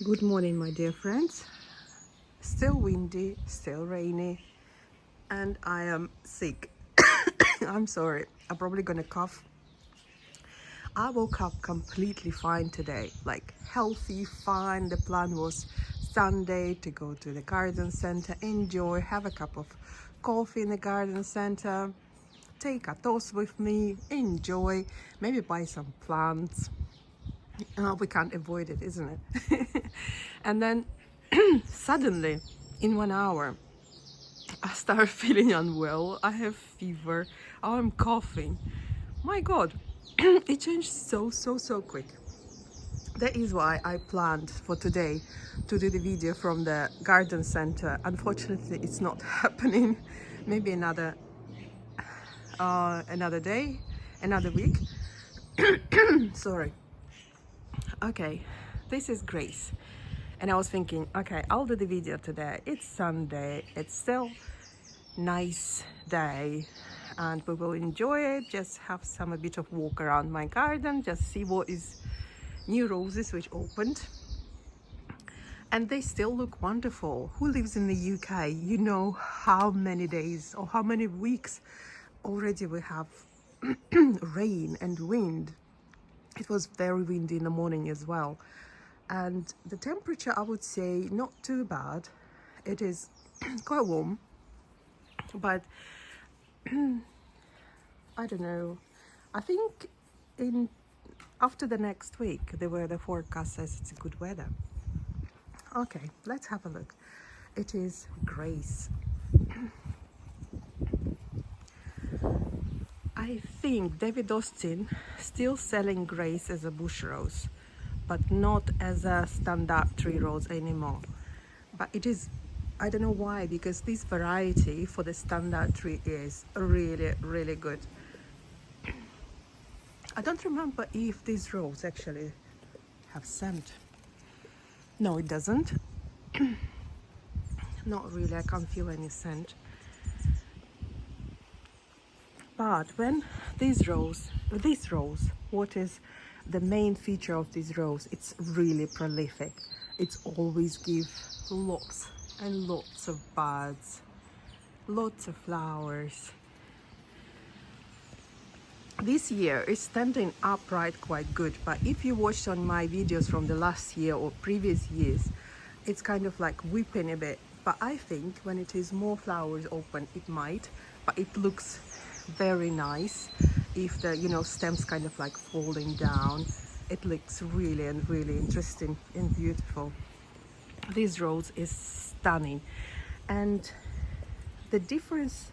Good morning, my dear friends. Still windy, still rainy, and I am sick. I'm sorry, I'm probably gonna cough. I woke up completely fine today, like healthy, fine. The plan was Sunday to go to the garden center, enjoy, have a cup of coffee in the garden center, take Atos with me, enjoy, maybe buy some plants. We can't avoid it, isn't it? And then suddenly, in 1 hour, I start feeling unwell. I have fever. I'm coughing. My God, it changed so quick. That is why I planned for today to do the video from the garden center. Unfortunately, it's not happening. Maybe another day, another week. Sorry. Okay, this is Grace. And I was thinking, okay, I'll do the video today. It's Sunday. It's still nice day and we will enjoy it, just have a bit of walk around my garden, just see what is new roses which opened, and they still look wonderful. Who lives in the UK, you know how many days or how many weeks already we have rain and wind. It was very windy in the morning as well, and the temperature, I would say, not too bad. It is quite warm, but I don't know. I think after the next week, the weather forecast says it's a good weather. Okay, let's have a look. It is Grace. I think David Austin still selling Grace as a bush rose, but not as a standard tree rose anymore. But it is, I don't know why, because this variety for the standard tree is really good. I don't remember if this rose actually have scent. No, it doesn't. Not really, I can't feel any scent. But when this rose, what is the main feature of this rose? It's really prolific. It's always give lots and lots of buds, lots of flowers. This year is standing upright quite good, but if you watched on my videos from the last year or previous years, it's kind of like whipping a bit. But I think when it is more flowers open, it might, but it looks very nice. If the stems kind of like falling down, it looks really interesting and beautiful. This rose is stunning, and the difference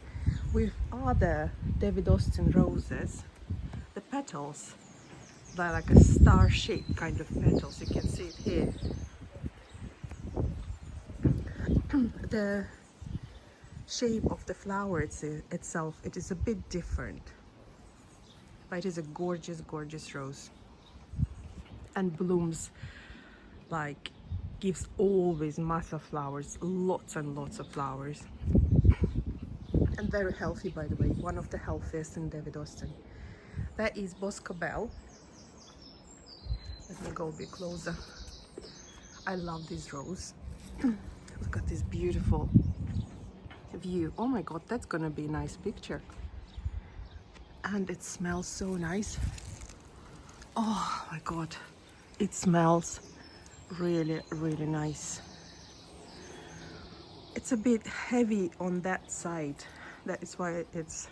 with other David Austin roses, the petals, they're like a star-shaped kind of petals. You can see it here. The shape of the flower itself, it is a bit different, but it is a gorgeous rose, and blooms like, gives always massive flowers, lots and lots of flowers, and very healthy, by the way, one of the healthiest in David Austin. That is Bosco Bell. Let me go a bit closer. I love this rose. Look at this beautiful view. Oh my God, that's gonna be a nice picture. And it smells so nice. Oh my God, it smells really nice. It's a bit heavy on that side. That is why it's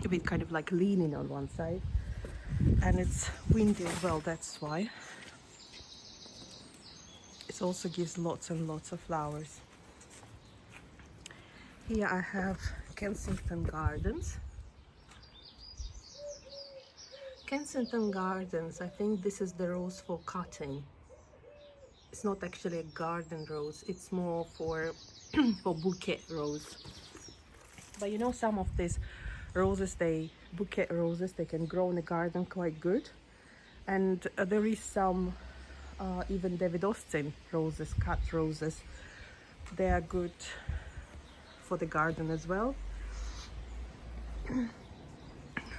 a bit kind of like leaning on one side, and it's windy as well, that's why. It also gives lots and lots of flowers. Here I have Kensington Gardens. Kensington Gardens, I think this is the rose for cutting. It's not actually a garden rose, it's more for for bouquet rose. But you know, some of these roses, bouquet roses, they can grow in the garden quite good. And there is some even David Austin roses, cut roses, they are good for the garden as well.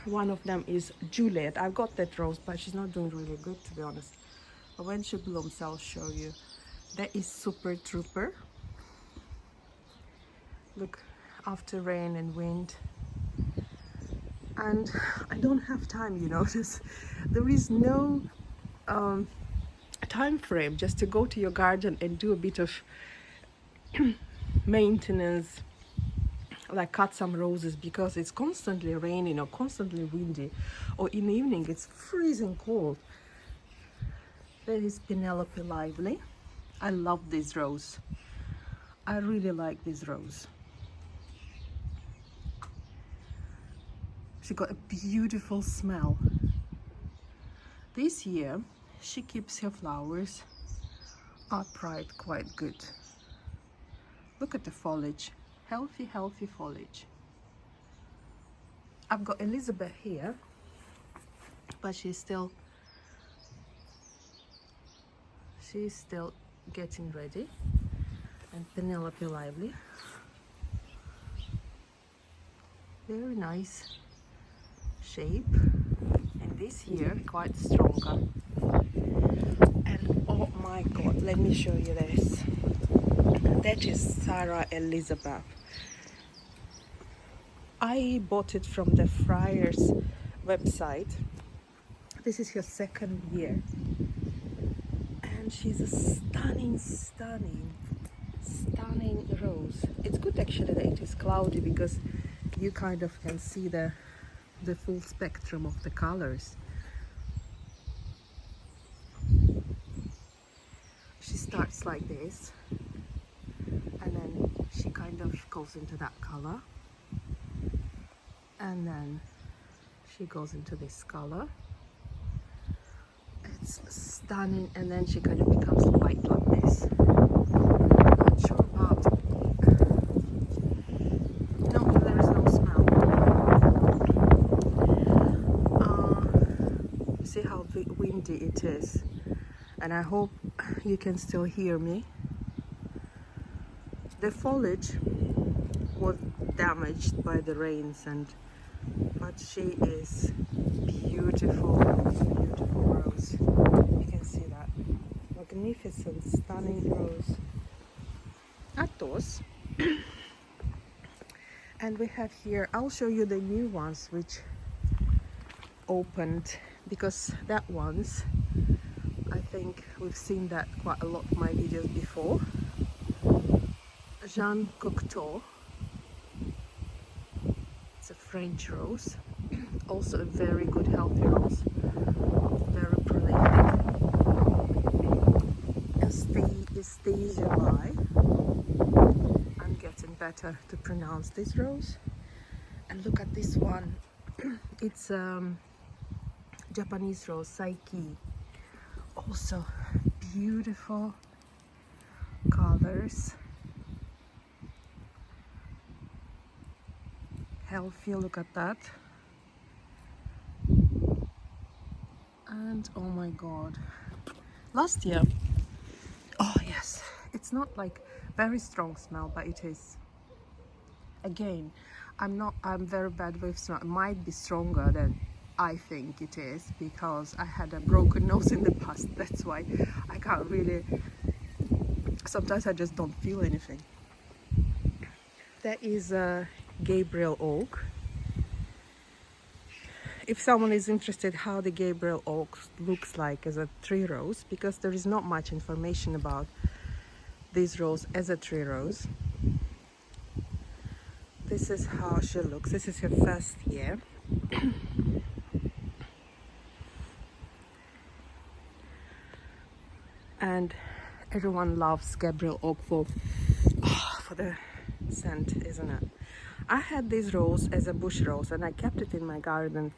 One of them is Juliet. I've got that rose, but she's not doing really good, to be honest. But when she blooms, I'll show you. That is Super Trooper. Look, after rain and wind. And I don't have time, you know, there is no time frame just to go to your garden and do a bit of maintenance, like cut some roses, because it's constantly raining or constantly windy, or in the evening it's freezing cold. There is Penelope Lively. I love this rose. I really like this rose. She got a beautiful smell. This year she keeps her flowers upright quite good. Look at the foliage. Healthy foliage. I've got Elizabeth here, but she's still getting ready. And Penelope Lively. Very nice shape. And this here quite stronger. And oh my god, let me show you this. That is Sarah Elizabeth. I bought it from the Friars website. This is her second year. And she's a stunning rose. It's good actually that it is cloudy, because you kind of can see the full spectrum of the colors. She starts like this, and then she kind of goes into that color, and then she goes into this color. It's stunning, and then she kind of becomes white like this. Not sure about, no, there is no smell. See how windy it is, and I hope you can still hear me. The foliage was damaged by the rains, but she is beautiful rose. You can see that magnificent, stunning rose. Atos. And we have here, I'll show you the new ones which opened, because that ones, I think we've seen that quite a lot in my videos before. Jean Cocteau. It's a French rose, also a very good healthy rose, very prolific. Atos Dilly. I'm getting better to pronounce this rose. And look at this one. It's Japanese rose, Saiki. Also beautiful colors. Healthy, look at that. And oh my god, last year, oh yes, it's not like very strong smell, but it is. Again, I'm very bad with smell. It might be stronger than I think it is, because I had a broken nose in the past. That's why I can't really, sometimes I just don't feel anything. That is a Gabriel oak. If someone is interested how the Gabriel oak looks like as a tree rose, because there is not much information about this rose as a tree rose. This is how she looks. This is her first year. And everyone loves Gabriel oak for the scent, isn't it? I had this rose as a bush rose, and I kept it in my garden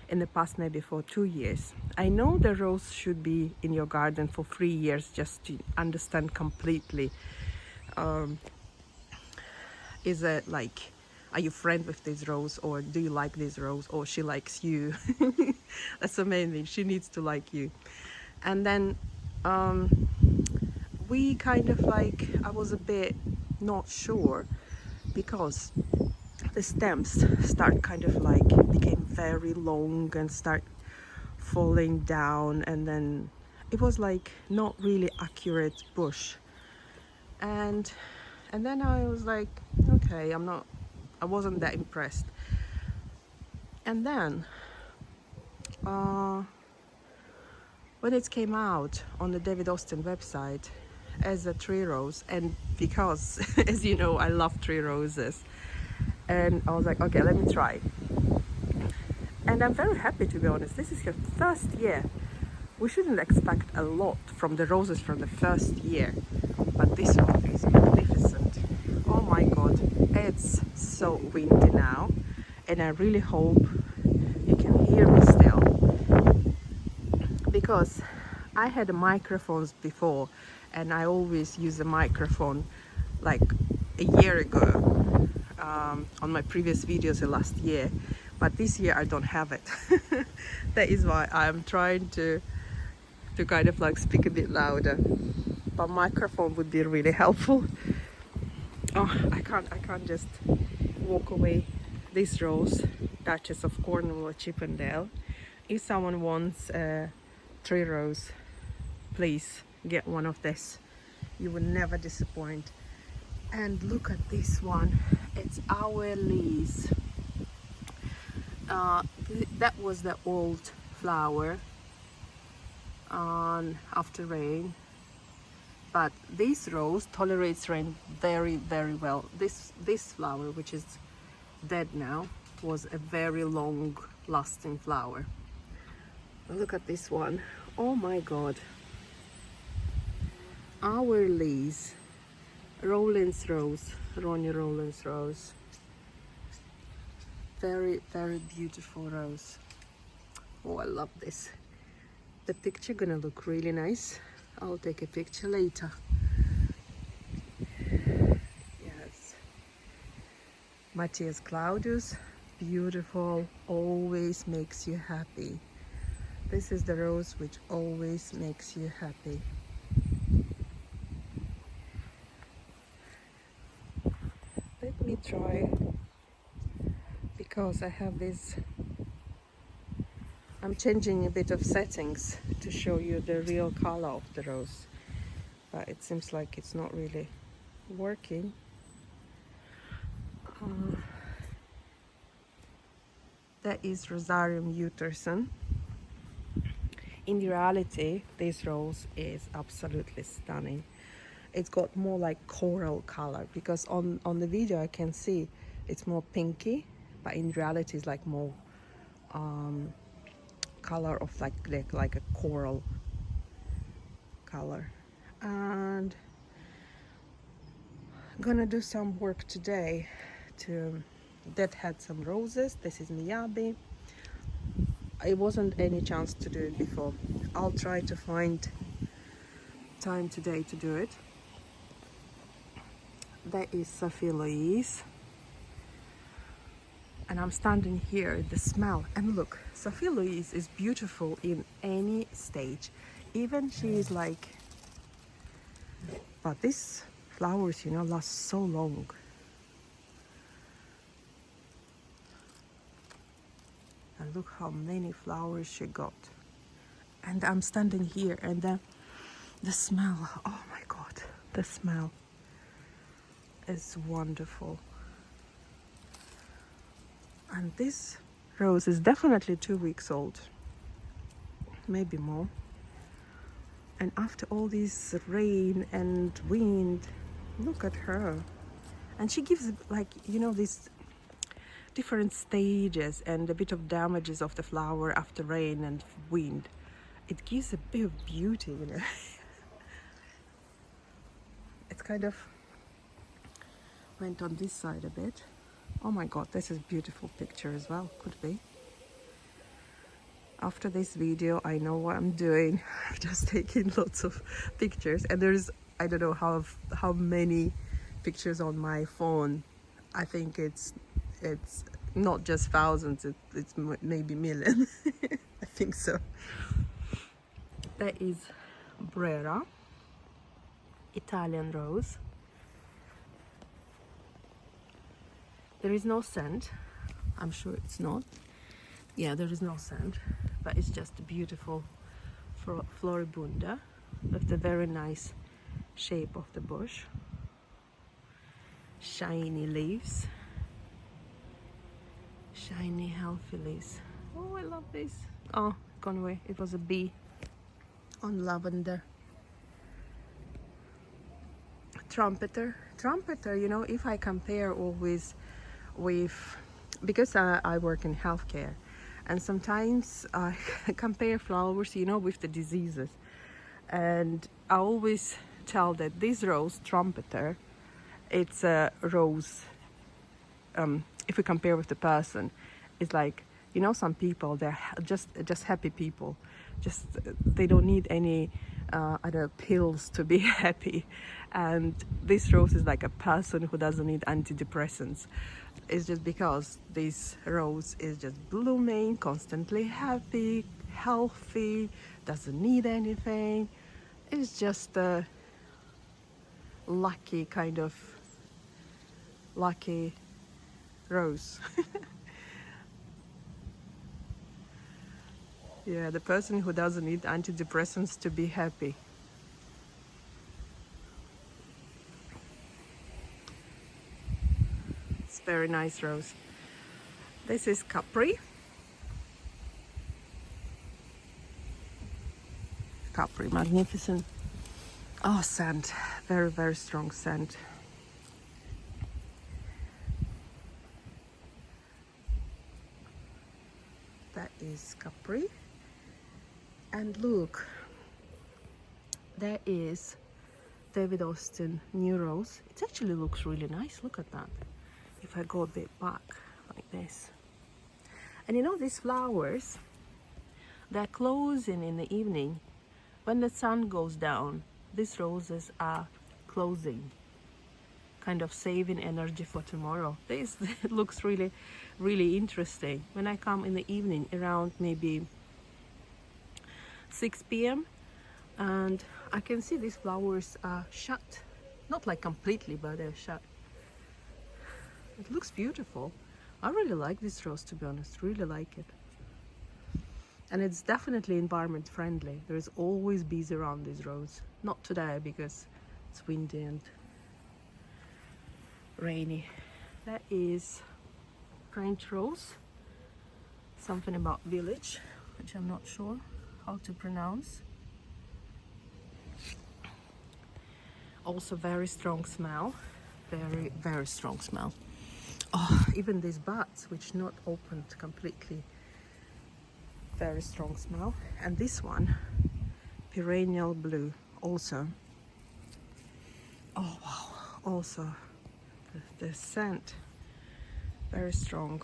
in the past maybe for 2 years. I know the rose should be in your garden for 3 years just to understand completely. Is it like, are you friend with this rose, or do you like this rose, or she likes you? That's the main thing. She needs to like you. And then we kind of like, I was a bit not sure, because the stems start kind of like became very long and start falling down, and then it was like not really accurate bush. And then I was like, okay, I wasn't that impressed. And then when it came out on the David Austin website as a tree rose, and because as you know, I love tree roses, and I was like, okay, let me try. And I'm very happy, to be honest. This is her first year. We shouldn't expect a lot from the roses from the first year, but this one is magnificent. Oh my god, it's so windy now, and I really hope you can hear me still, because I had microphones before, and I always use a microphone like a year ago on my previous videos last year, but this year I don't have it. That is why I'm trying to kind of like speak a bit louder, but microphone would be really helpful. Oh, I can't just walk away. This rose, Duchess of Cornwall, Chippendale. If someone wants a tree rose, please get one of this. You will never disappoint. And look at this one. It's Our Lease. That was the old flower after rain, but this rose tolerates rain very, very well. This flower, which is dead now, was a very long lasting flower. Look at this one. Oh my god. Our Lease, Rowland's rose, Ronnie Rowland's rose. Very, very beautiful rose. Oh, I love this. The picture gonna look really nice. I'll take a picture later. Yes. Matthias Claudius, beautiful, always makes you happy. This is the rose which always makes you happy. Let me try, because I have this, I'm changing a bit of settings to show you the real color of the rose, but it seems like it's not really working. That is Rosarium Utterson. In reality, this rose is absolutely stunning. It's got more like coral color, because on the video I can see it's more pinky, but in reality it's like more color of like a coral color. And I'm gonna do some work today to deadhead some roses. This is Miyabi. It wasn't any chance to do it before. I'll try to find time today to do it. That is Sophie Louise. And I'm standing here, the smell, and look, Sophie Louise is beautiful in any stage. Even she is like, but these flowers, you know, last so long. And look how many flowers she got. And I'm standing here, and the smell, oh my god, the smell is wonderful. And this rose is definitely 2 weeks old, maybe more. And after all this rain and wind, look at her. And she gives, like, you know, these different stages and a bit of damages of the flower after rain and wind. It gives a bit of beauty, you know. It's kind of went on this side a bit. Oh my god, this is a beautiful picture as well, could be. After this video, I know what I'm doing. I'm just taking lots of pictures, and there's, I don't know how many pictures on my phone. I think it's not just thousands, it's maybe million. I think so. That is Brera, Italian rose. There is no scent. I'm sure it's not. Yeah, there is no scent, but it's just a beautiful floribunda with the very nice shape of the bush. Shiny leaves. Shiny, healthy leaves. Oh, I love this. Oh, gone away. It was a bee on lavender. Trumpeter. Trumpeter, you know, if I compare always with, because I work in healthcare, and sometimes I compare flowers, you know, with the diseases. And I always tell that this rose, trumpeter, it's a rose, if we compare with the person, it's like, you know, some people, they're just happy people. Just, they don't need any other pills to be happy. And this rose is like a person who doesn't need antidepressants. It's just because this rose is just blooming, constantly happy, healthy, doesn't need anything. It's just a lucky kind of lucky rose. Yeah, the person who doesn't need antidepressants to be happy. It's very nice rose. This is Capri. Capri, magnificent. Oh, scent. Very, very strong scent. That is Capri. And look, there is David Austin New Rose. It actually looks really nice. Look at that. If I go a bit back like this. And you know, these flowers, they're closing in the evening. When the sun goes down, these roses are closing, kind of saving energy for tomorrow. This looks really, really interesting. When I come in the evening around maybe 6 p.m. and I can see these flowers are shut. Not like completely, but they're shut. It looks beautiful. I really like this rose, to be honest. Really like it. And it's definitely environment friendly. There's always bees around this rose. Not today because it's windy and rainy. That is French rose. Something about village, which I'm not sure how to pronounce. Also very strong smell. Very, very strong smell. Oh, even these buds, which not opened completely. Very strong smell. And this one, perennial blue, also. Oh wow, also the scent, very strong.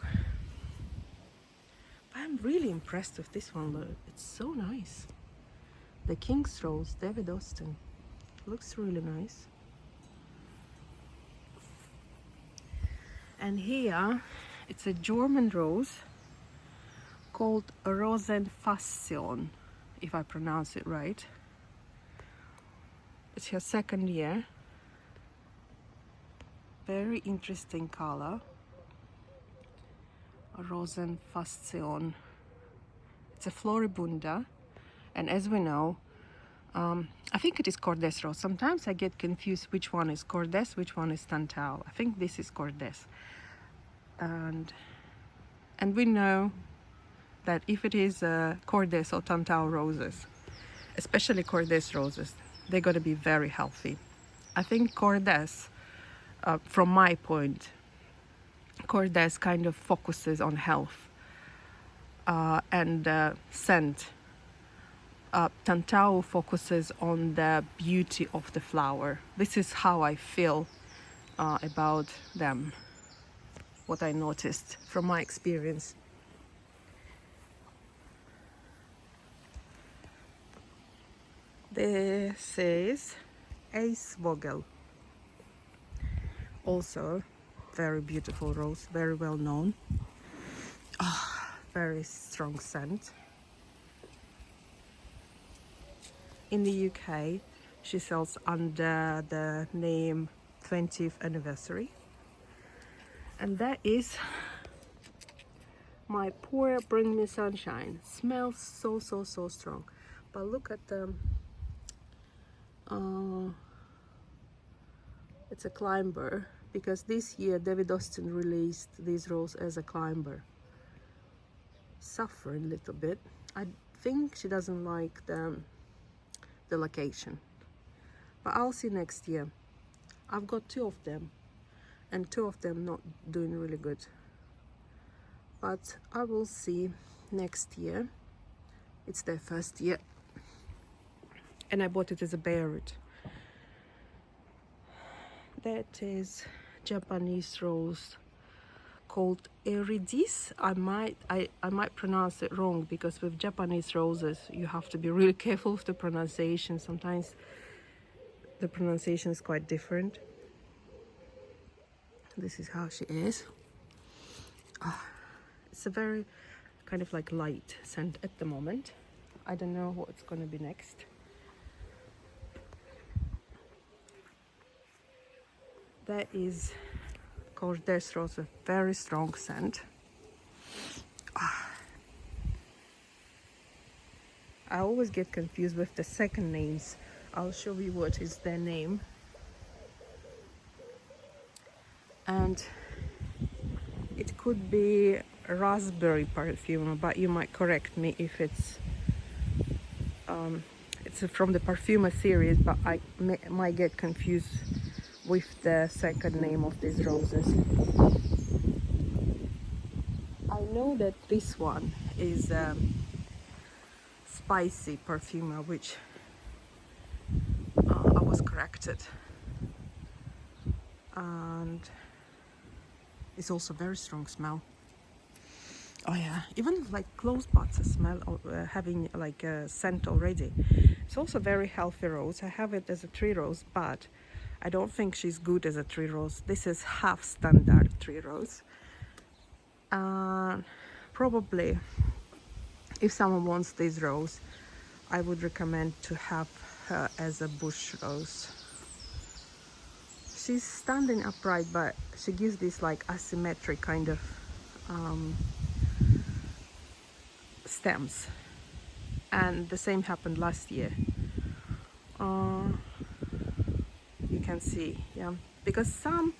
I'm really impressed with this one, though. It's so nice. The King's Rose, David Austin, looks really nice. And here, it's a German rose called Rosenfassion, if I pronounce it right. It's her second year. Very interesting color. Rosenfastion. It's a floribunda, and as we know, I think it is Kordes rose. Sometimes I get confused which one is Kordes, which one is Tantau. I think this is Kordes. And we know that if it is Kordes or Tantau roses, especially Kordes roses, they're going to be very healthy. I think Kordes, from my point, Kordes kind of focuses on health and scent. Tantau focuses on the beauty of the flower. This is how I feel about them, what I noticed from my experience. This is Eisvogel. Also very beautiful rose, very well known. Oh, very strong scent. In the UK, she sells under the name 20th Anniversary. And that is my Pour Bring Me Sunshine. Smells so strong. But look at the it's a climber, because this year David Austin released these roses as a climber. Suffering a little bit. I think she doesn't like the location, but I'll see next year. I've got 2 of them, and 2 of them not doing really good, but I will see next year. It's their first year, and I bought it as a bare root. That is Japanese rose called Eridis. I might pronounce it wrong, because with Japanese roses you have to be really careful with the pronunciation. Sometimes the pronunciation is quite different. This is how she is. It's a very kind of like light scent at the moment. I don't know what's going to be next. That is Kordes rose, a very strong scent. I always get confused with the second names. I'll show you what is their name. And it could be raspberry perfume, but you might correct me if it's from the Parfuma series, but I might get confused with the second name of these roses. I know that this one is spicy Parfuma, which I was corrected, and it's also very strong smell. Oh yeah, even like close buds smell having like a scent already. It's also very healthy rose. I have it as a tree rose, but I don't think she's good as a tree rose. This is half standard tree rose. Probably if someone wants this rose, I would recommend to have her as a bush rose. She's standing upright, but she gives this like asymmetric kind of stems, and the same happened last year. You can see, yeah, because some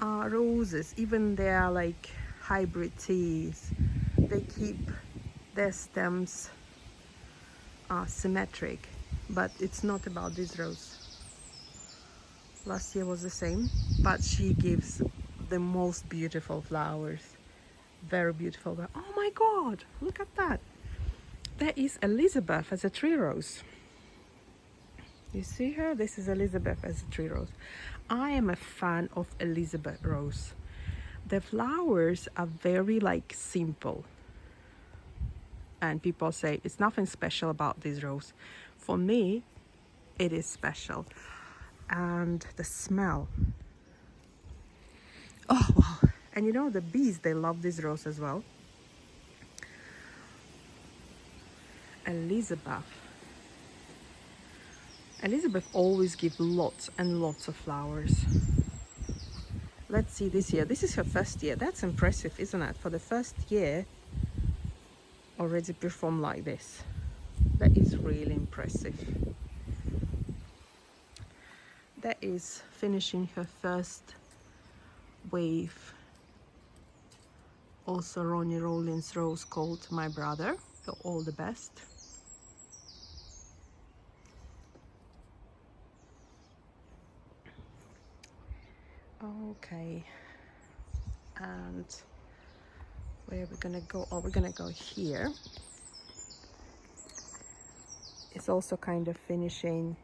roses, even they are like hybrid teas, they keep their stems symmetric, but it's not about this rose. Last year was the same, but she gives the most beautiful flowers. Very beautiful. Oh my god, look at that. There is Elizabeth as a tree rose. You see her? This is Elizabeth as a tree rose. I am a fan of Elizabeth rose. The flowers are very like simple, and people say it's nothing special about this rose. For me, it is special. And the smell, oh wow. And you know, the bees, they love this rose as well. Elizabeth always gives lots and lots of flowers. Let's see this year. This is her first year. That's impressive, isn't it? For the first year already perform like this. That is really impressive. That is finishing her first wave. Also Ronnie Rollins rose called My Brother. So all the best. Okay, and where are we gonna go? Oh, we're gonna go here. It's also kind of finishing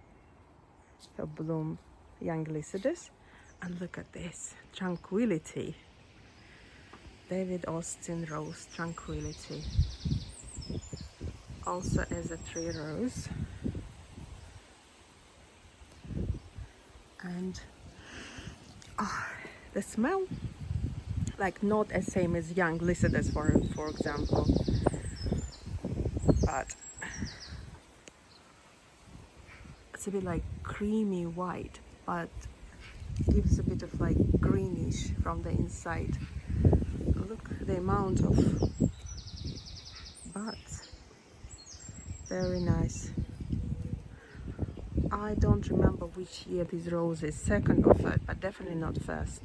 her bloom, Young Lycidas. And look at this, Tranquility. David Austin rose, Tranquility. Also as a tree rose. And the smell, like not as same as Young Lycidas for example, but it's a bit like creamy white, but gives a bit of like greenish from the inside. Look the amount of buds. Very nice. I don't remember which year this rose is, second or third, but definitely not first.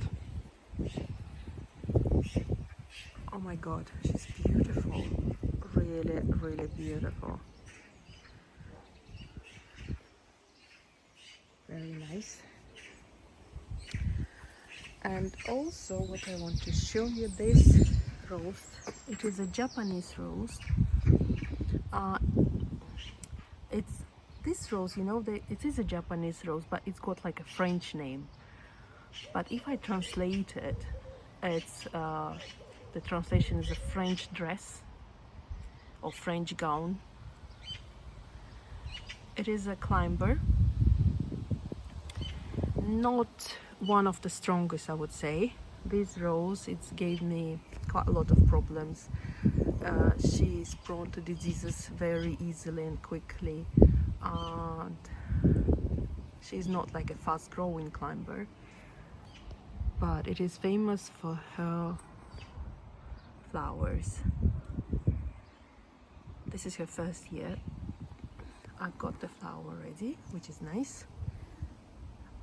Oh my god, she's beautiful. Really, really beautiful. Very nice. And also what I want to show you, this rose, it is a Japanese rose. It's this rose, you know, it is a Japanese rose, but it's got like a French name. But if I translate it, it's the translation is a French dress or French gown. It is a climber, not one of the strongest, I would say. This rose, it's gave me quite a lot of problems. She is prone to diseases very easily and quickly, and she's not like a fast growing climber, but it is famous for her flowers. This is her first year. I've got the flower already, which is nice.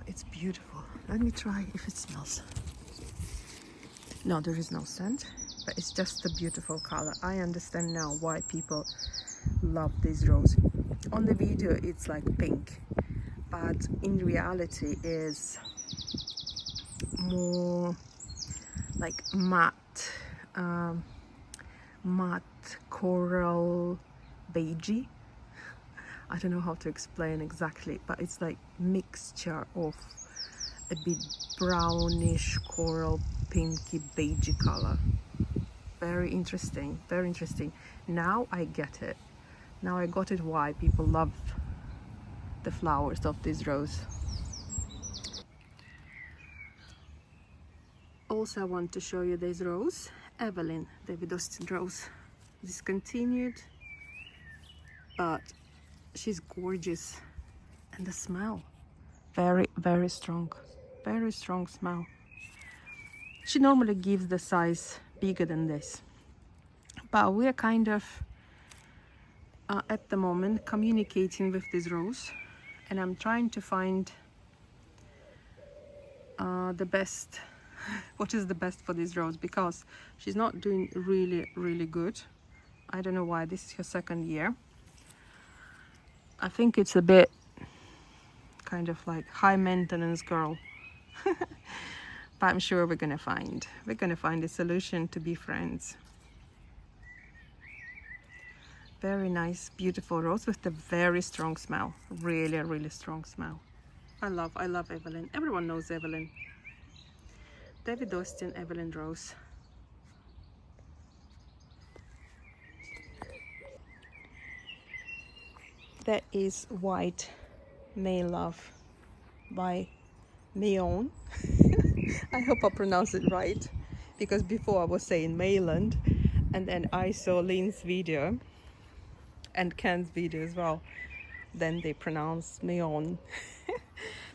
It's beautiful. Let me try if it smells. No, there is no scent, but it's just a beautiful color. I understand now why people love this rose. On the video it's like pink, but in reality is more like matte coral beigey. I don't know how to explain exactly, but it's like mixture of a bit brownish coral pinky beigey color. Very interesting, very interesting. Now I get it. Now I got it why people love the flowers of this rose. Also I want to show you this rose, Evelyn, David Austin rose. Discontinued, but she's gorgeous. And the smell, very, very strong smell. She normally gives the size bigger than this, but we're kind of at the moment communicating with this rose, and I'm trying to find the best what is the best for this rose, because she's not doing really good. I don't know why. This is her second year. I think it's a bit kind of like high maintenance girl. But I'm sure we're gonna find a solution to be friends. Very nice, beautiful rose with a very strong smell. Really strong smell. I love Evelyn. Everyone knows Evelyn. David Austin, Evelyn rose. That is White May Love by Mayon. I hope I pronounced it right, because before I was saying Mayland, and then I saw Lynn's video and Ken's video as well. Then they pronounced Mayon.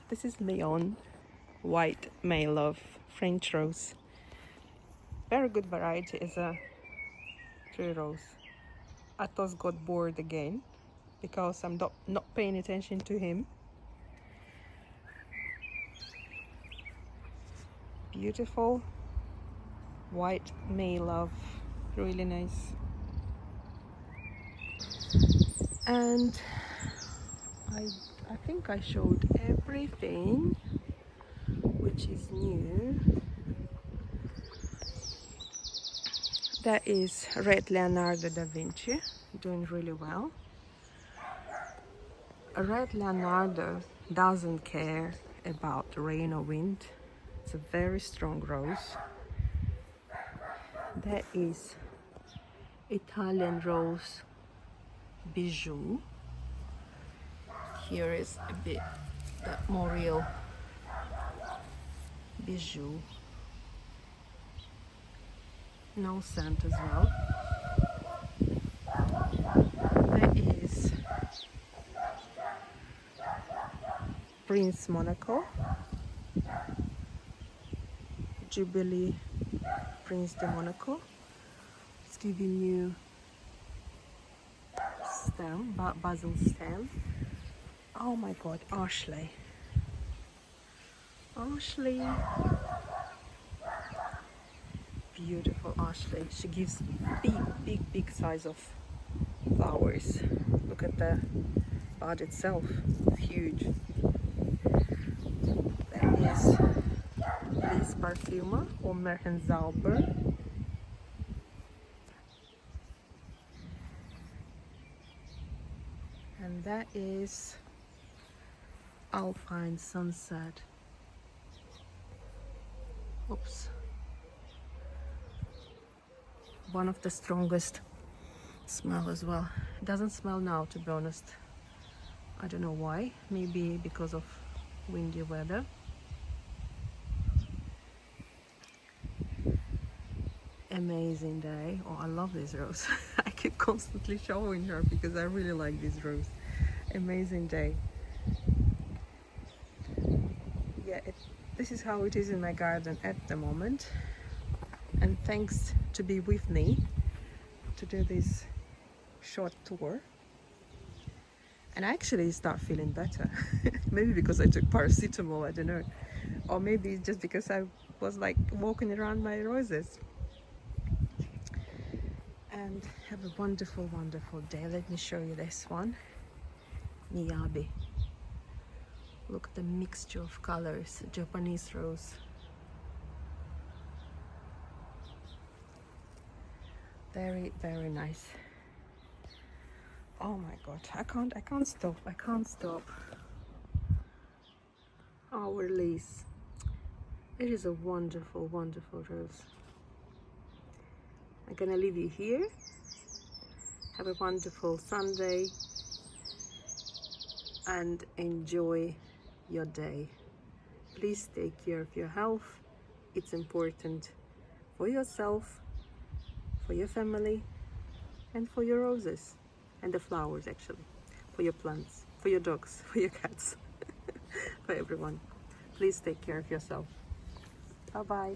This is Mayon, White May Love, French rose. Very good variety. Is a tree rose. Atos got bored again because I'm not paying attention to him. Beautiful White May Love, really nice. And I think I showed everything which is new. That is Red Leonardo da Vinci, doing really well. Red Leonardo doesn't care about rain or wind. It's a very strong rose. That is Italian rose Bijou. Here is a bit that more real Bijou. No scent as well. That is Prince Monaco, Jubilee Prince de Monaco. It's giving you stem, basil stem. Oh my god, Ashley. Ashley. Beautiful Ashley. She gives big size of flowers. Look at the bud itself. It's huge. There is this Parfuma or Merhenzauber. And that is Alpine Sunset. Oops. One of the strongest smell as well. It doesn't smell now, to be honest. I don't know why. Maybe because of windy weather. Amazing day. Oh, I love this rose. I keep constantly showing her because I really like this rose. Amazing day. Yeah, this is how it is in my garden at the moment. And thanks to be with me to do this short tour. And I actually start feeling better. Maybe because I took paracetamol, I don't know. Or maybe it's just because I was like walking around my roses. And have a wonderful, wonderful day. Let me show you this one. Miyabi. Look at the mixture of colors. Japanese rose. Very, very nice. Oh my god, I can't stop. Our Lise. It is a wonderful, wonderful rose. I'm gonna leave you here. Have a wonderful Sunday and enjoy your day. Please take care of your health. It's important for yourself, for your family, and for your roses and the flowers, actually, for your plants, for your dogs, for your cats, for everyone. Please take care of yourself. Bye bye.